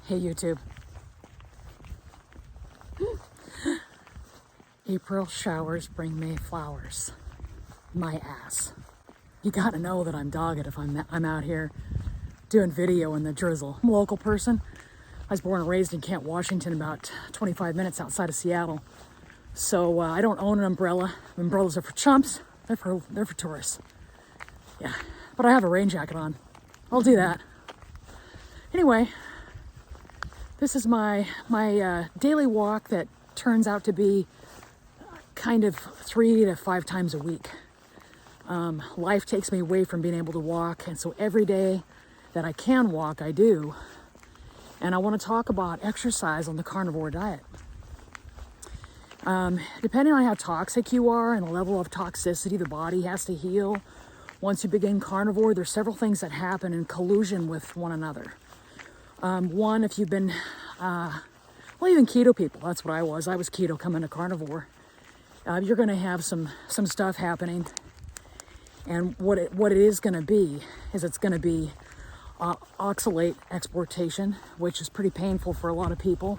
Hey YouTube. April showers bring May flowers. My ass. You gotta know that I'm dogged if I'm out here doing video in the drizzle. I'm a local person. I was born and raised in Kent, Washington, about 25 minutes outside of Seattle. So I don't own an umbrella. Umbrellas are for chumps. They're for tourists. Yeah, but I have a rain jacket on. I'll do that. Anyway, this is my daily walk that turns out to be kind of 3 to 5 times a week. Life takes me away from being able to walk, and so every day that I can walk, I do. And I want to talk about exercise on the carnivore diet. Depending on how toxic you are and the level of toxicity the body has to heal, once you begin carnivore, there's several things that happen in collusion with one another. One, if you've been, even keto people, that's what I was. I was keto coming to carnivore. You're going to have some stuff happening. And what it is going to be is it's going to be oxalate exportation, which is pretty painful for a lot of people.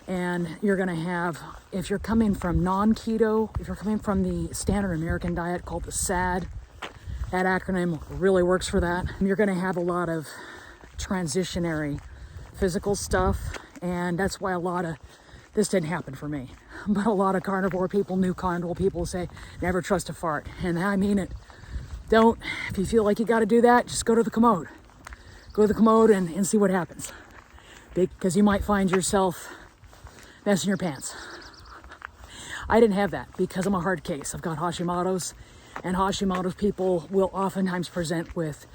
And you're going to have, if you're coming from non-keto, if you're coming from the standard American diet called the SAD, that acronym really works for that. You're going to have a lot of transitionary physical stuff, and that's why a lot of this didn't happen for me. But a lot of carnivore people, new carnivore people say, never trust a fart. And I mean it. Don't. If you feel like you got to do that, just go to the commode. Go to the commode and see what happens. Because you might find yourself messing your pants. I didn't have that because I'm a hard case. I've got Hashimoto's, and Hashimoto's people will oftentimes present with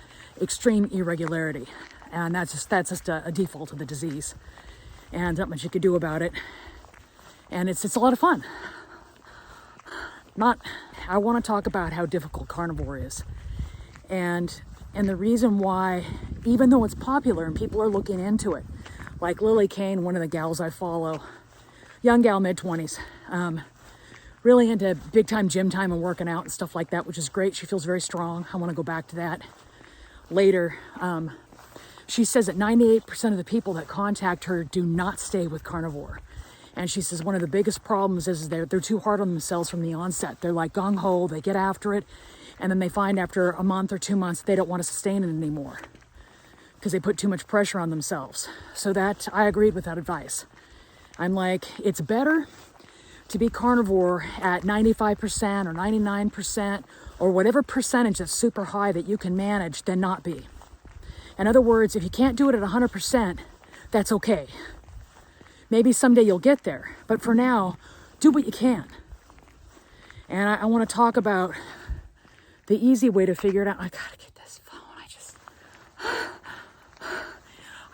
extreme irregularity. And that's just a default of the disease. And not much you could do about it. And it's a lot of fun. I want to talk about how difficult carnivore is. And the reason why, even though it's popular and people are looking into it, like Lily Kane, one of the gals I follow, young gal, mid-20s, really into big time gym time and working out and stuff like that, which is great. She feels very strong. I want to go back to that later. She says that 98% of the people that contact her do not stay with carnivore. And she says one of the biggest problems is they're too hard on themselves from the onset. They're like gung-ho, they get after it, and then they find after a month or 2 months they don't want to sustain it anymore because they put too much pressure on themselves. So that, I agreed with that advice. I'm like, it's better to be carnivore at 95% or 99% or whatever percentage that's super high that you can manage than not be. In other words, if you can't do it at 100%, that's okay. Maybe someday you'll get there, but for now, do what you can. And I want to talk about the easy way to figure it out. I gotta get this phone.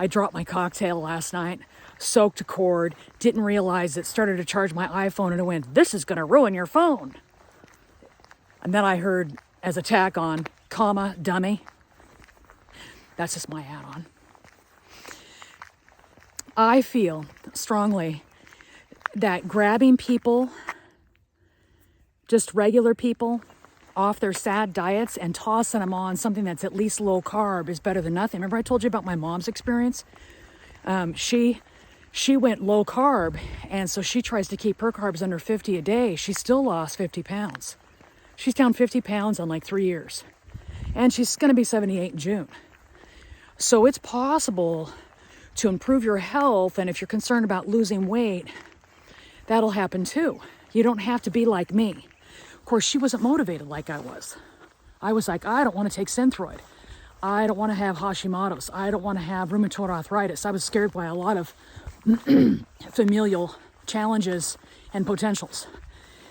I dropped my cocktail last night, soaked a cord, didn't realize it, started to charge my iPhone, and it went, "This is gonna ruin your phone." And then I heard as a tack on, comma, dummy. That's just my add-on. I feel strongly that grabbing people, just regular people, off their SAD diets and tossing them on something that's at least low carb is better than nothing. Remember I told you about my mom's experience? She went low carb, and so she tries to keep her carbs under 50 a day. She still lost 50 pounds. She's down 50 pounds in like 3 years. And she's going to be 78 in June. So it's possible to improve your health, and if you're concerned about losing weight, that'll happen too. You don't have to be like me. Of course, she wasn't motivated like I was. I was like, I don't want to take Synthroid. I don't want to have Hashimoto's. I don't want to have rheumatoid arthritis. I was scared by a lot of familial challenges and potentials.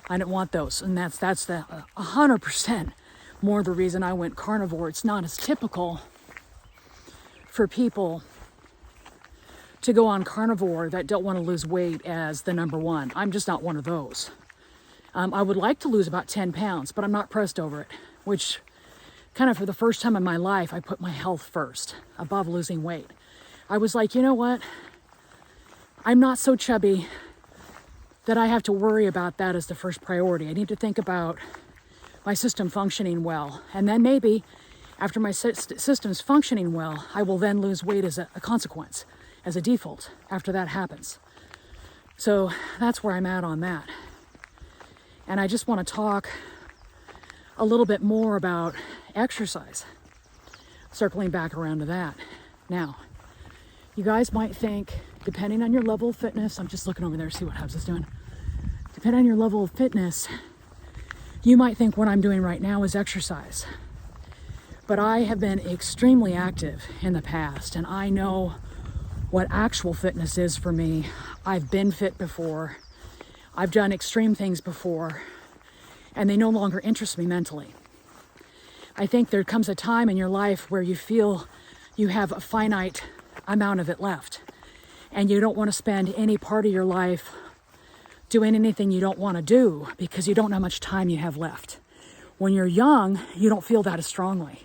I didn't want those, and that's the 100% more the reason I went carnivore. It's not as typical for people to go on carnivore that don't want to lose weight as the number one. I'm just not one of those. I would like to lose about 10 pounds, but I'm not pressed over it, which kind of for the first time in my life, I put my health first above losing weight. I was like, you know what? I'm not so chubby that I have to worry about that as the first priority. I need to think about my system functioning well. And then maybe after my system's functioning well, I will then lose weight as a consequence. as a default after that happens. So that's where I'm at on that. And I just want to talk a little bit more about exercise, circling back around to that. Now, you guys might think, depending on your level of fitness, I'm just looking over there to see what Hubs is doing. Depending on your level of fitness, you might think what I'm doing right now is exercise. But I have been extremely active in the past, and I know what actual fitness is for me. I've been fit before. I've done extreme things before, and they no longer interest me mentally. I think there comes a time in your life where you feel you have a finite amount of it left, and you don't want to spend any part of your life doing anything you don't want to do because you don't know how much time you have left. When you're young, you don't feel that as strongly.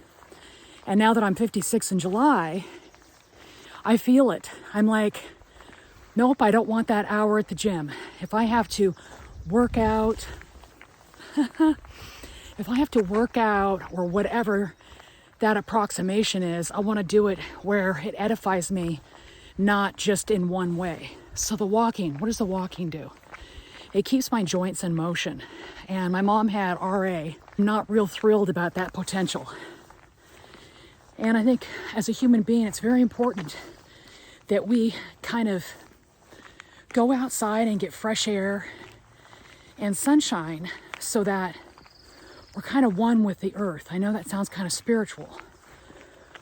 And now that I'm 56 in July, I feel it. I'm like, nope, I don't want that hour at the gym. If I have to work out, or whatever that approximation is, I want to do it where it edifies me, not just in one way. So the walking, what does the walking do? It keeps my joints in motion. And my mom had RA. I'm not real thrilled about that potential. And I think as a human being, it's very important that we kind of go outside and get fresh air and sunshine so that we're kind of one with the earth. I know that sounds kind of spiritual,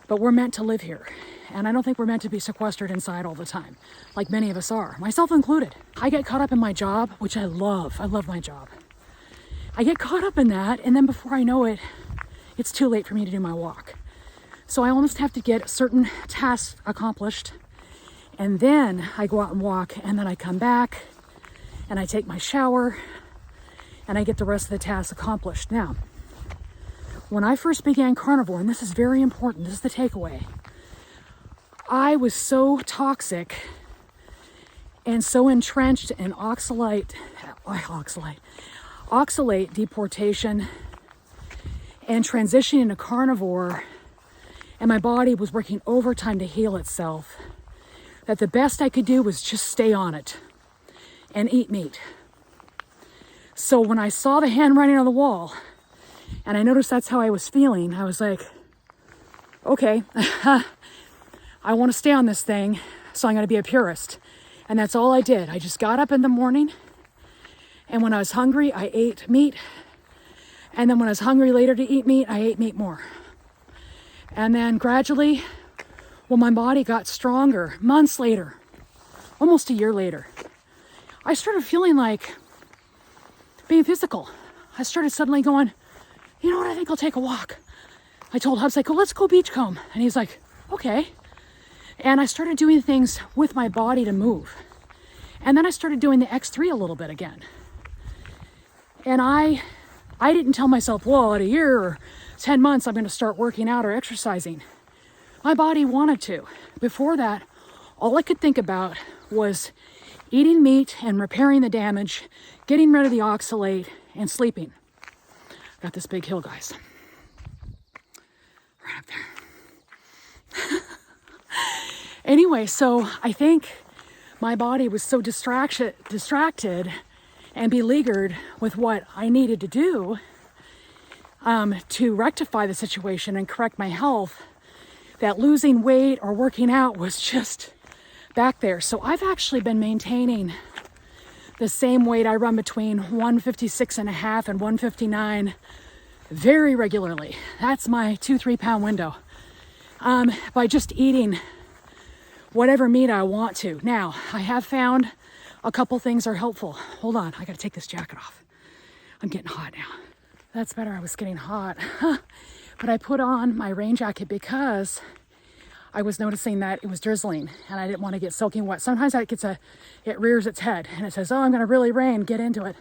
but we're meant to live here. And I don't think we're meant to be sequestered inside all the time, like many of us are, myself included. I get caught up in my job, which I love. I love my job. I get caught up in that, and then before I know it, it's too late for me to do my walk. So I almost have to get certain tasks accomplished, and then I go out and walk, and then I come back, and I take my shower, and I get the rest of the tasks accomplished. Now, when I first began carnivore, and this is very important, this is the takeaway, I was so toxic and so entrenched in oxalate deportation and transitioning to carnivore, and my body was working overtime to heal itself, that the best I could do was just stay on it and eat meat. So when I saw the handwriting on the wall and I noticed that's how I was feeling, I was like, okay, I want to stay on this thing, so I'm going to be a purist. And that's all I did. I just got up in the morning, and when I was hungry, I ate meat. And then when I was hungry later to eat meat, I ate meat more. And then gradually, when my body got stronger, months later, almost a year later, I started feeling like being physical. I started suddenly going, you know what, I think I'll take a walk. I told Hubs, like, oh, let's go beachcomb. And he's like, okay. And I started doing things with my body to move. And then I started doing the X3 a little bit again. And I didn't tell myself, well, in a year or 10 months, I'm going to start working out or exercising. My body wanted to. Before that, all I could think about was eating meat and repairing the damage, getting rid of the oxalate, and sleeping. Got this big hill, guys. Right up there. Anyway, so I think my body was so distracted and beleaguered with what I needed to do to rectify the situation and correct my health, that losing weight or working out was just back there. So I've actually been maintaining the same weight. I run between 156 and a half and 159 very regularly. That's my 2-3 pound window, by just eating whatever meat I want to. Now, I have found a couple things are helpful. Hold on, I gotta take this jacket off. I'm getting hot now. That's better, I was getting hot. But I put on my rain jacket because I was noticing that it was drizzling and I didn't want to get soaking wet. Sometimes it rears its head and it says, oh, I'm gonna really rain, get into it.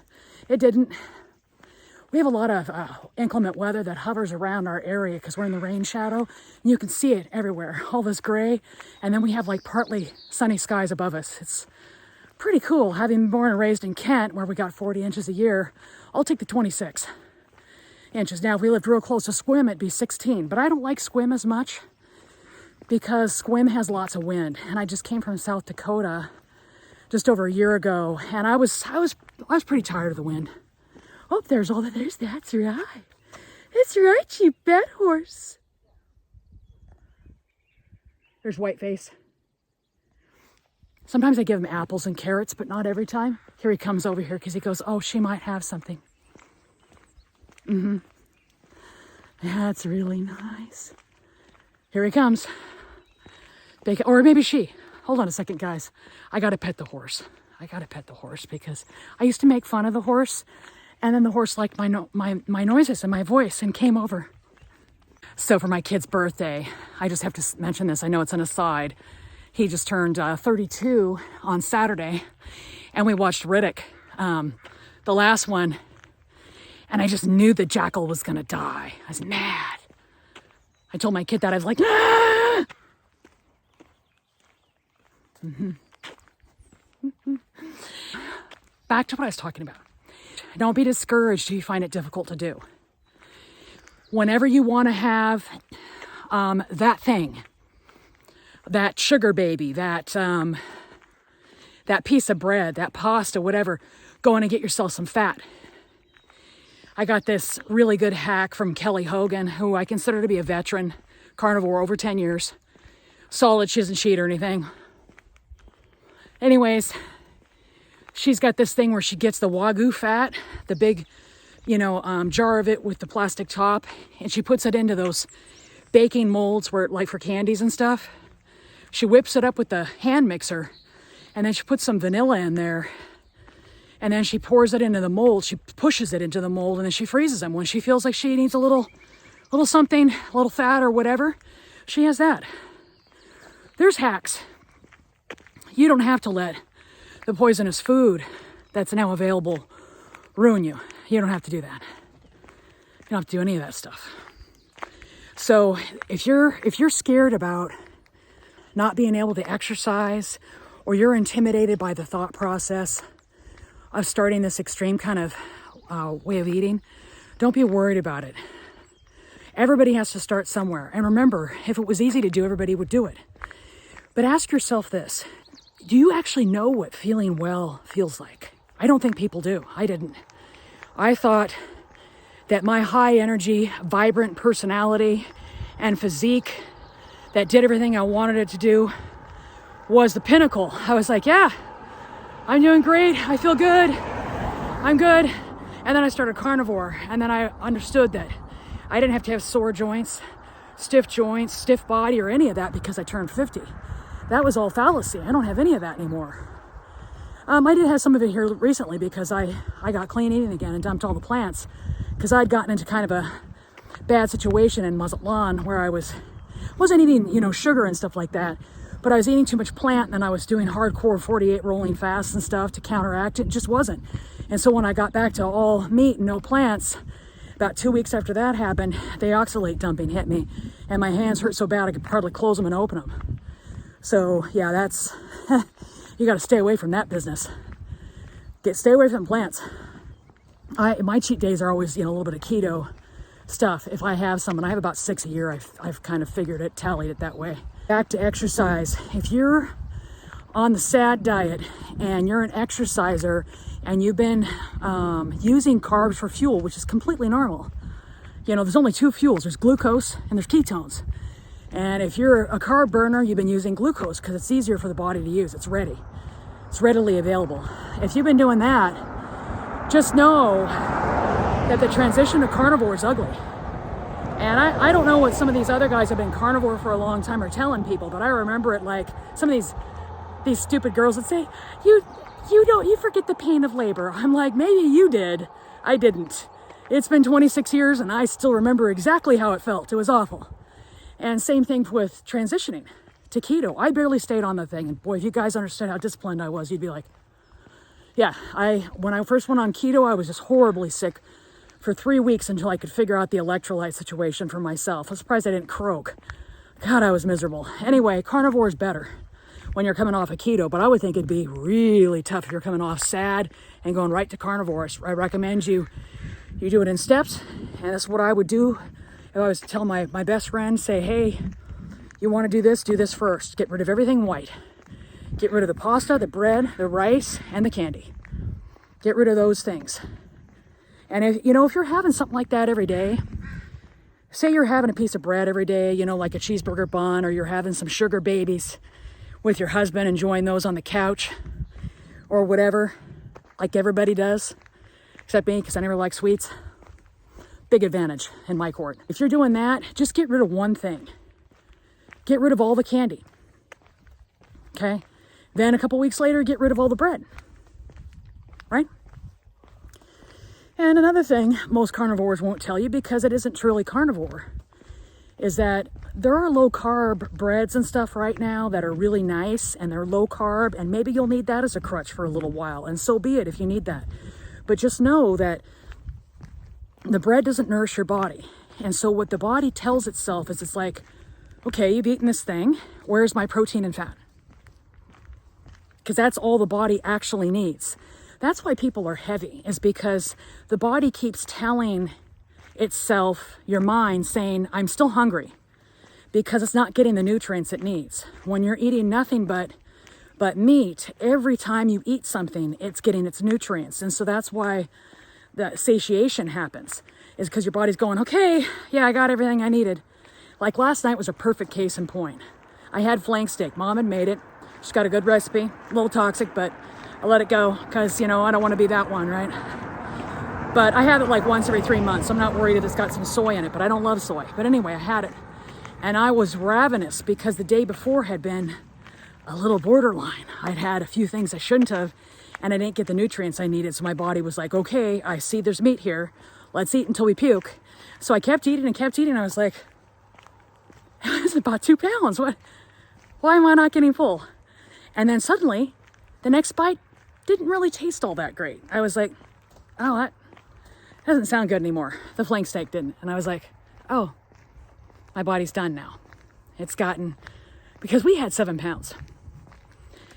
It didn't. We have a lot of inclement weather that hovers around our area because we're in the rain shadow. And you can see it everywhere, all this gray. And then we have like partly sunny skies above us. It's pretty cool. Having been born and raised in Kent, where we got 40 inches a year, I'll take the 26 inches. Now, if we lived real close to Squim, it'd be 16. But I don't like Squim as much. because Squim has lots of wind. And I just came from South Dakota just over a year ago, and I was pretty tired of the wind. Oh, there's that's right. That's right, you bad horse. There's Whiteface. Sometimes I give him apples and carrots, but not every time. Here he comes over here because he goes, oh, she might have something. That's really nice. Here he comes. Or maybe she. Hold on a second, guys. I gotta pet the horse. Because I used to make fun of the horse, and then the horse liked my noises and my voice and came over. So for my kid's birthday, I just have to mention this. I know it's an aside. He just turned 32 on Saturday, and we watched Riddick, the last one, and I just knew the jackal was gonna die. I was mad. I told my kid that. I was like, ah! Back to what I was talking about. Don't be discouraged if you find it difficult to do. Whenever you want to have that thing, that sugar baby, that piece of bread, that pasta, whatever, go in and get yourself some fat. I got this really good hack from Kelly Hogan, who I consider to be a veteran carnivore, over 10 years. Solid, she doesn't cheat or anything. Anyways, she's got this thing where she gets the Wagyu fat, the big, jar of it with the plastic top, and she puts it into those baking molds where, like for candies and stuff. She whips it up with the hand mixer, and then she puts some vanilla in there, and then she pours it into the mold. She pushes it into the mold, and then she freezes them. When she feels like she needs a little something, a little fat or whatever, she has that. There's hacks. You don't have to let the poisonous food that's now available ruin you. You don't have to do that. You don't have to do any of that stuff. So if you're scared about not being able to exercise, or you're intimidated by the thought process of starting this extreme kind of way of eating, don't be worried about it. Everybody has to start somewhere. And remember, if it was easy to do, everybody would do it. But ask yourself this. Do you actually know what feeling well feels like? I don't think people do. I didn't. I thought that my high energy, vibrant personality and physique that did everything I wanted it to do was the pinnacle. I was like, yeah, I'm doing great. I feel good. I'm good. And then I started carnivore. And then I understood that I didn't have to have sore joints, stiff body, or any of that because I turned 50. That was all fallacy. I don't have any of that anymore. I did have some of it here recently because I got clean eating again and dumped all the plants because I'd gotten into kind of a bad situation in Mazatlan where I wasn't eating, sugar and stuff like that, but I was eating too much plant, and I was doing hardcore 48 rolling fasts and stuff to counteract it. It just wasn't. And so when I got back to all meat and no plants, about 2 weeks after that happened, the oxalate dumping hit me, and my hands hurt so bad I could hardly close them and open them. So yeah, that's, you got to stay away from that business. Stay away from plants. My cheat days are always, a little bit of keto stuff. If I have some, and I have about 6 a year, I've kind of tallied it that way. Back to exercise. If you're on the SAD diet and you're an exerciser and you've been using carbs for fuel, which is completely normal. There's only two fuels. There's glucose and there's ketones. And if you're a carb burner, you've been using glucose because it's easier for the body to use. It's readily available. If you've been doing that, just know that the transition to carnivore is ugly. And I don't know what some of these other guys have been carnivore for a long time are telling people, but I remember it like some of these stupid girls would say, you forget the pain of labor. I'm like, maybe you did. I didn't. It's been 26 years and I still remember exactly how it felt. It was awful. And same thing with transitioning to keto. I barely stayed on the thing. And boy, if you guys understood how disciplined I was, you'd be like, yeah, when I first went on keto, I was just horribly sick for 3 weeks until I could figure out the electrolyte situation for myself. I'm surprised I didn't croak. God, I was miserable. Anyway, carnivore is better when you're coming off a keto, but I would think it'd be really tough if you're coming off SAD and going right to carnivore. I recommend you do it in steps, and that's what I would do. If I was to tell my best friend, say, hey, You want to do this first. Get rid of everything white. Get rid of the pasta, the bread, the rice, and the candy. Get rid of those things. And if you're having something like that every day, say you're having a piece of bread every day, like a cheeseburger bun, or you're having some sugar babies with your husband, enjoying those on the couch or whatever, like everybody does, except me, because I never like sweets. Big advantage in my court. If you're doing that, just get rid of one thing. Get rid of all the candy. Okay? Then a couple weeks later, get rid of all the bread. Right? And another thing most carnivores won't tell you, because it isn't truly carnivore, is that there are low carb breads and stuff right now that are really nice, and they're low carb, and maybe you'll need that as a crutch for a little while, and so be it if you need that. But just know that the bread doesn't nourish your body. And so what the body tells itself is, it's like, okay, you've eaten this thing, where's my protein and fat? Because that's all the body actually needs. That's why people are heavy, is because the body keeps telling itself, your mind, saying, I'm still hungry, because it's not getting the nutrients it needs. When you're eating nothing but meat, every time you eat something, it's getting its nutrients. And so that's why the satiation happens, is because your body's going, okay, yeah, I got everything I needed. Like last night was a perfect case in point. I had flank steak. Mom had made it. She's got a good recipe, a little toxic, but I let it go because, I don't want to be that one, right? But I have it like once every 3 months. I'm not worried if it's got some soy in it, but I don't love soy. But anyway, I had it. And I was ravenous because the day before had been a little borderline. I'd had a few things I shouldn't have, and I didn't get the nutrients I needed. So my body was like, okay, I see there's meat here. Let's eat until we puke. So I kept eating and kept eating. I was like, it's about 2 pounds. Why am I not getting full? And then suddenly, the next bite didn't really taste all that great. I was like, oh, that doesn't sound good anymore. The flank steak didn't. And I was like, oh, my body's done now. It's gotten, because we had 7 pounds.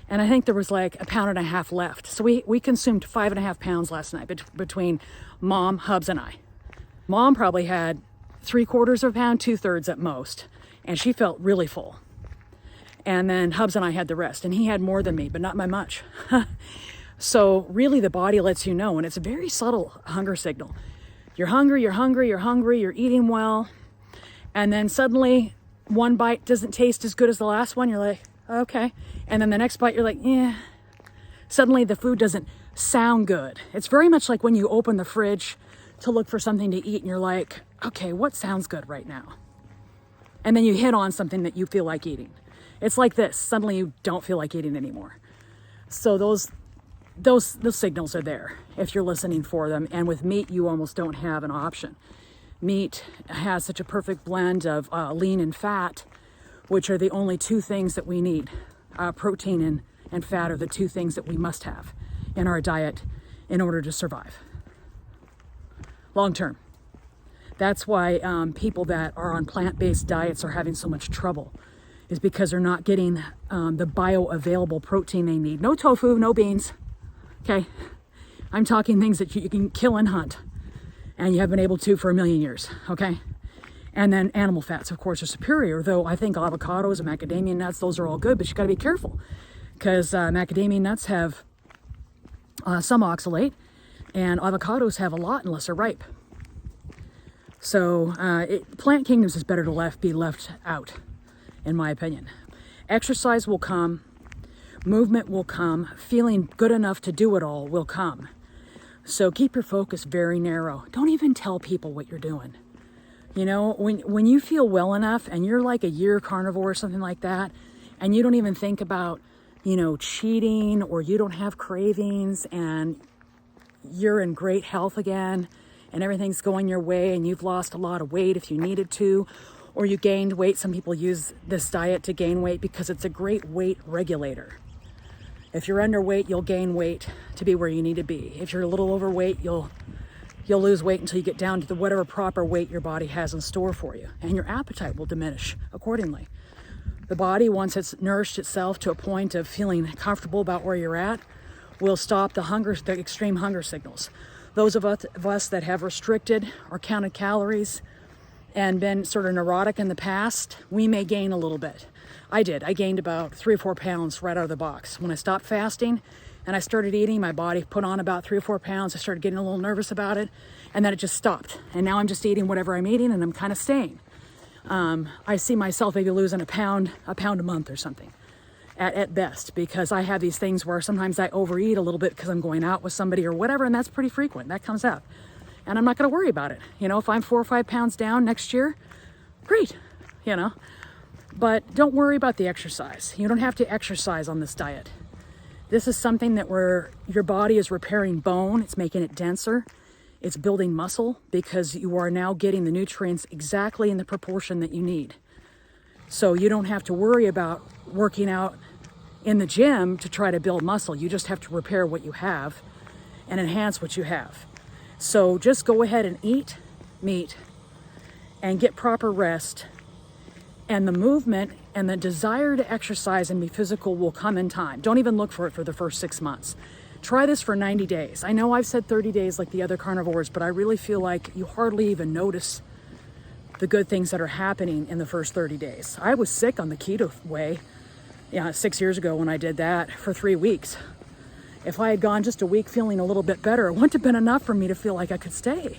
And I think there was like 1.5 pounds left. So we consumed 5.5 pounds last night between Mom, Hubs, and I. Mom probably had 3/4 of a pound, 2/3 at most. And she felt really full. And then Hubs and I had the rest. And he had more than me, but not by much. So really the body lets you know, and it's a very subtle hunger signal. You're hungry, you're hungry, you're hungry, you're eating well. And then suddenly one bite doesn't taste as good as the last one. You're like, okay. And then the next bite, you're like, yeah. Suddenly the food doesn't sound good. It's very much like when you open the fridge to look for something to eat and you're like, okay, what sounds good right now? And then you hit on something that you feel like eating. It's like this. Suddenly you don't feel like eating anymore. So those signals are there if you're listening for them. And with meat, you almost don't have an option. Meat has such a perfect blend of lean and fat, which are the only two things that we need. Protein and fat are the two things that we must have in our diet in order to survive long term. That's why people that are on plant-based diets are having so much trouble, is because they're not getting the bioavailable protein they need. No tofu, no beans. Okay, I'm talking things that you can kill and hunt, and you have been able to for 1,000,000 years, okay? And then animal fats, of course, are superior, though I think avocados and macadamia nuts, those are all good, but you gotta be careful, because macadamia nuts have some oxalate, and avocados have a lot unless they're ripe. So plant kingdoms is better to be left out, in my opinion. Exercise will come. Movement will come. Feeling good enough to do it all will come. So keep your focus very narrow. Don't even tell people what you're doing. When you feel well enough and you're like a year carnivore or something like that, and you don't even think about, cheating, or you don't have cravings, and you're in great health again, and everything's going your way, and you've lost a lot of weight if you needed to, or you gained weight. Some people use this diet to gain weight because it's a great weight regulator. If you're underweight, you'll gain weight to be where you need to be. If you're a little overweight, you'll lose weight until you get down to whatever proper weight your body has in store for you. And your appetite will diminish accordingly. The body, once it's nourished itself to a point of feeling comfortable about where you're at, will stop the extreme hunger signals. Those of us that have restricted or counted calories and been sort of neurotic in the past, we may gain a little bit. I did. I gained about 3 or 4 pounds right out of the box. When I stopped fasting and I started eating, my body put on about 3 or 4 pounds. I started getting a little nervous about it, and then it just stopped. And now I'm just eating whatever I'm eating, and I'm kind of staying. I see myself maybe losing a pound a month or something at best, because I have these things where sometimes I overeat a little bit because I'm going out with somebody or whatever, and that's pretty frequent. That comes out. And I'm not going to worry about it. You know, if I'm 4 or 5 pounds down next year, great, you know. But don't worry about the exercise. You don't have to exercise on this diet. This is something that where your body is repairing bone, it's making it denser, it's building muscle, because you are now getting the nutrients exactly in the proportion that you need. So you don't have to worry about working out in the gym to try to build muscle. You just have to repair what you have and enhance what you have. So just go ahead and eat meat and get proper rest, and the movement and the desire to exercise and be physical will come in time. Don't even look for it for the first 6 months. Try this for 90 days. I know I've said 30 days like the other carnivores, but I really feel like you hardly even notice the good things that are happening in the first 30 days. I was sick on the keto way, 6 years ago when I did that for 3 weeks. If I had gone just a week feeling a little bit better, it wouldn't have been enough for me to feel like I could stay,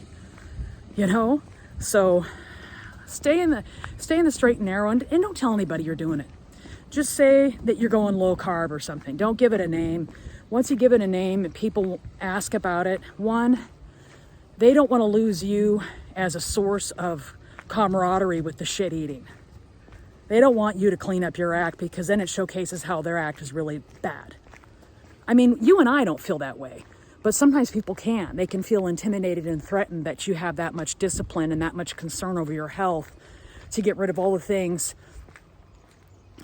you know? So stay in the straight and narrow, and don't tell anybody you're doing it. Just say that you're going low carb or something. Don't give it a name. Once you give it a name and people ask about it, one, they don't want to lose you as a source of camaraderie with the shit eating. They don't want you to clean up your act, because then it showcases how their act is really bad. I mean, you and I don't feel that way, but sometimes people can. They can feel intimidated and threatened that you have that much discipline and that much concern over your health to get rid of all the things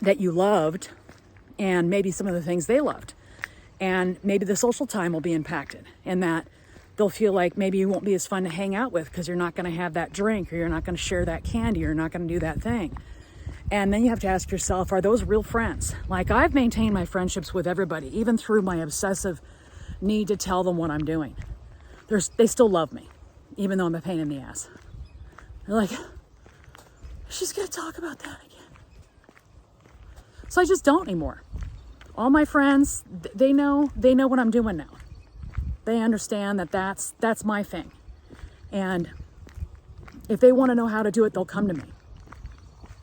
that you loved and maybe some of the things they loved. And maybe the social time will be impacted, and that they'll feel like maybe you won't be as fun to hang out with because you're not going to have that drink, or you're not going to share that candy, or you're not going to do that thing. And then you have to ask yourself, are those real friends? Like, I've maintained my friendships with everybody, even through my obsessive need to tell them what I'm doing. They still love me, even though I'm a pain in the ass. They're like, she's going to talk about that again. So I just don't anymore. All my friends, they know what I'm doing now. They understand that that's my thing. And if they want to know how to do it, they'll come to me.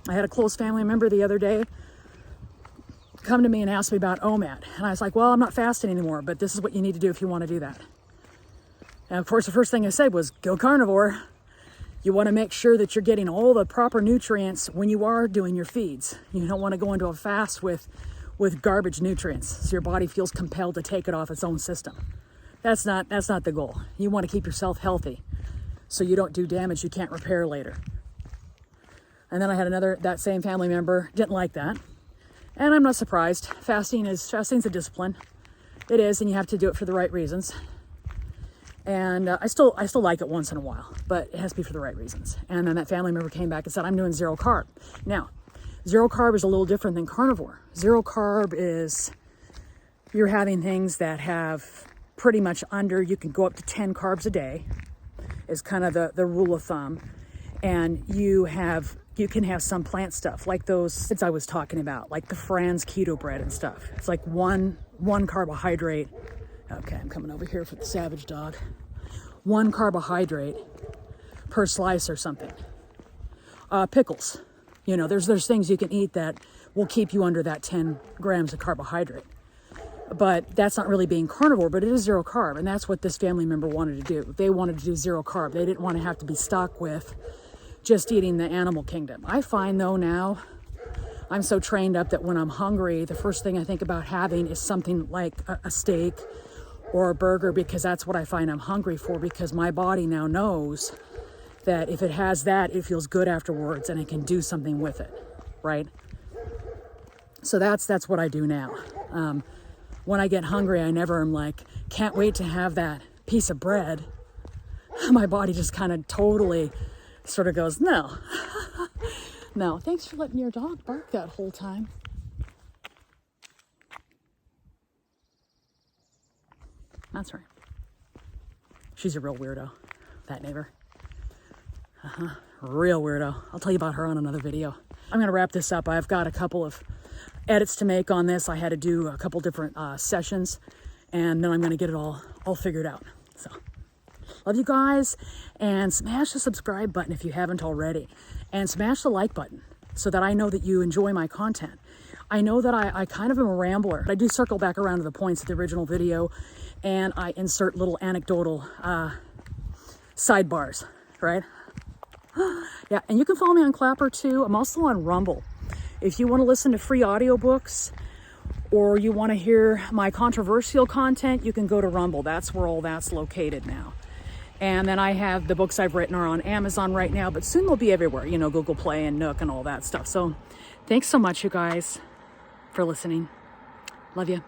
I had a close family member the other day come to me and ask me about OMAD. And I was like, well, I'm not fasting anymore, but this is what you need to do if you want to do that. And of course, the first thing I said was, go carnivore. You want to make sure that you're getting all the proper nutrients when you are doing your feeds. You don't want to go into a fast with garbage nutrients, so your body feels compelled to take it off its own system. That's not the goal. You want to keep yourself healthy so you don't do damage you can't repair later. And then I had that same family member didn't like that. And I'm not surprised. Fasting's a discipline. It is, and you have to do it for the right reasons. And I still like it once in a while, but it has to be for the right reasons. And then that family member came back and said, I'm doing zero carb. Now, zero carb is a little different than carnivore. Zero carb is you're having things that have pretty much you can go up to 10 carbs a day is kind of the rule of thumb. And you can have some plant stuff, like those vids I was talking about, like the Franz keto bread and stuff. It's like one carbohydrate. Okay, I'm coming over here for the savage dog. 1 carbohydrate per slice or something. Pickles. There's things you can eat that will keep you under that 10 grams of carbohydrate. But that's not really being carnivore, but it is zero carb. And that's what this family member wanted to do. They wanted to do zero carb. They didn't want to have to be stuck with just eating the animal kingdom. I find though now, I'm so trained up that when I'm hungry, the first thing I think about having is something like a steak or a burger, because that's what I find I'm hungry for, because my body now knows that if it has that, it feels good afterwards and it can do something with it, right? So that's what I do now. When I get hungry, I never am like, can't wait to have that piece of bread. My body just kind of totally sort of goes, no. No, thanks for letting your dog bark that whole time. That's right. She's a real weirdo, that neighbor. Real weirdo. I'll tell you about her on another video. I'm gonna wrap this up. I've got a couple of edits to make on this. I had to do a couple different sessions, and then I'm gonna get it all figured out. So, love you guys, and smash the subscribe button if you haven't already, and smash the like button so that I know that you enjoy my content. I know that I kind of am a rambler. I do circle back around to the points of the original video, and I insert little anecdotal sidebars, right? Yeah, and you can follow me on Clapper too. I'm also on Rumble. If you want to listen to free audiobooks, or you want to hear my controversial content, you can go to Rumble. That's where all that's located now. And then I have the books I've written are on Amazon right now, but soon they'll be everywhere, you know, Google Play and Nook and all that stuff. So thanks so much, you guys, for listening. Love you.